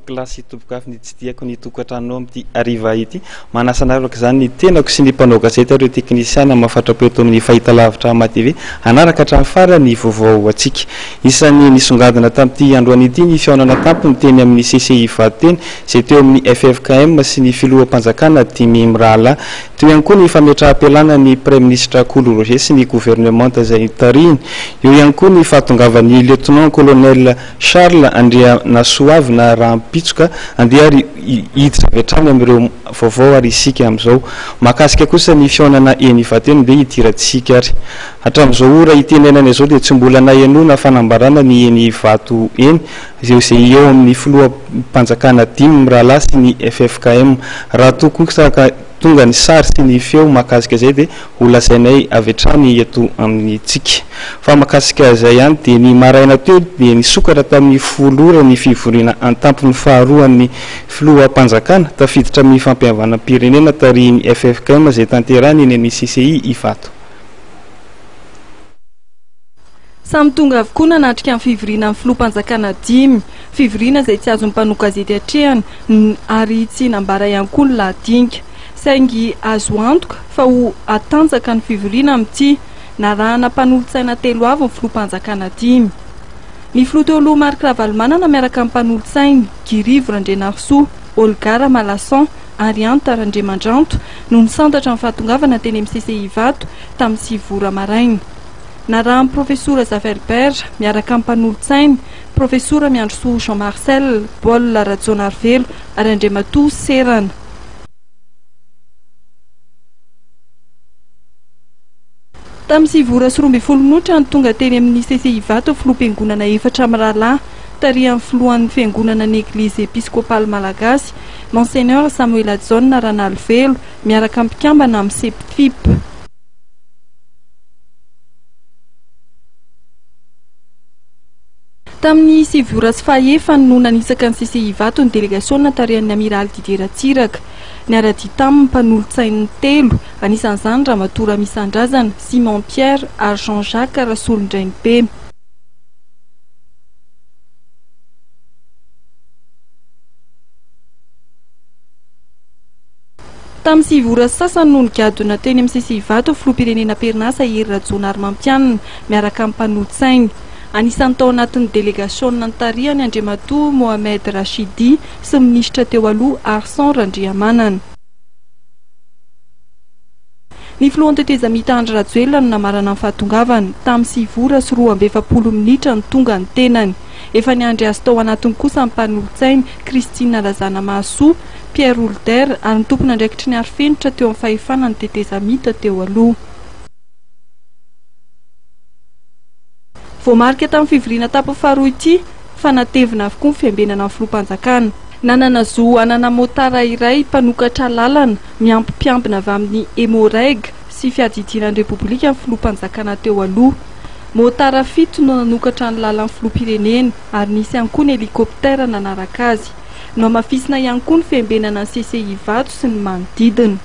Klasy toboka ny tsy diako ny tokantrano amin'ity ariva ity manasanaraka zany ny tenako sy ny mpanao gazety ireo teknisiana mahafatrapo eto amin'ny fahitalavitra AmaTV anaraka hatramin'ny farany vaovao atsika isan'ny nisongadina tamin'ity androany ity ny fihaonana tampony teny amin'ny CCI vaditeny izay teo amin'ny FFKM sy ny filoham-panjakana Dimy Mirala teo ihany koa ny fametraha-pialana ny Premier ministre Kolo Roger sy ny gouvernement izay tariny eo ihany koa ny fahatongavan'ny lieutenant colonel Charles Andrianasoavy pitsoka andeha ary hiditra avy hatrany amin'ireo vaovao ary isika amin'izao mahakasika kosa ny fihaonana eny Ivateny dia hidiratsika ary hatramin'izao ora itenenana izao dia tsy mbola nahenona fanambarana ny eny Ivato eny izay eo amin'ny filoham-panjakana Dimy Mirala sy ny FFKM raha tonga ny sary sy ny feo mahakasika izay dia ho lazainay avy hatrany eto amin'ny tsika fa mahakasika izay ihany dia ny maraina teo dia nisokatra tamin'ny folora ny fivoriana antampony faharoan'ny filoham-panjakana tafiditra amin'ny fampihavanam-pirenena tariny FFKM izay tanterahany eny amin'ny CCI Ivato. Samy tonga avokoa nanatrika amin'ny fivoriana amin'ny filoham-panjakana dimy fivoriana izay tsy azon'ny mpanohy gazety hatrehany ary tsy nambara ihany koa ny lahadinika saingy azo antoka fa ho atanjaka ny fivoriana amin'ity narahana mpanolotsaina telo avy ny filoham-panjakana dimy. Ny filoha teo aloha Marc Ravalomanana miaraka amin'ny mpanolotsainy Girivo Randrenarsoa, Olgara Malasan, Arianta Randremandranto no nisantatra amin'ny fahatongavana teny amin'ny CCI Ivato tamin'ny 9 ora maraina. Narahan'ny professora Zaverbert miaraka amin'ny mpanolotsainy professora Miandrosoa Jean Marcel, Paul Rajonarvelo ary Andriamatoa Serana. Tamin'ny 7 ora sy 12 minutra ny tonga teny amin'ny CCI Ivato filoham-piangonana 4 Mirala tarihan'ny filohan'ny fiangonana ny Église épiscopale malagasy Monseigneur Samuel Adson Ranalvelo miaraka amin'ny mpikambana amin'ny Septfip. Tamin'ny 7 ora sy fahefany no nanisaka ny CCI Ivato ny délégation tarihan'ny amiral Didier Ratsiraka. Niarady tamin'ny mpanolotsainy telo anisan'izany Ramatoa Misandrazana, Simon Pierre ary Jean-Jacques Rasolondrainibe. Tamin'ny 7 ora sasany no nigadona teny amin'ny CCI Ivato filoham-pirenena Perinasa Hery Rajonary Mampianina miaraka amin'ny mpanolotsainy. Anisan'ny tao anatin'ny délégation tarihany Andriamatoa Mohamed Rachidi sy ministra teo aloha Arsan Randriamanana. Ny filohan'ny teteza Mitandra Rajoelina no namarana ny fahatongavany tamin'ny 7 ora sy 20 minitra ny tonga ny tenany. Efa niandry azy tao anatiny kosa ny mpanolotsainy Christine Lazana Mahasoa, Pierre Holder ary ny tompony andraikitry ny arifenitra teo amin'ny fahefana ny teteza Mita teo aloha. Voamarika tamin'ny fivoriana tapo faharoa ity fa natevina avokoa ny fiambenana amin'ny filoham-panjakana. Nanana zo anana motara iray mpanokatra lalana miampimpiambina avy amin'ny Hemoreg sy fiadidinan'ny Repoblika amin'ny filoham-panjakana teo aloha. Motara 7 no nanokatra ny lalan'ny filoham-pirenena ary nisy ihany koa ny helikoptera nanaraka azy. No mafisina ihany koa ny fiambenana ny CCI Ivato sy ny manodidina.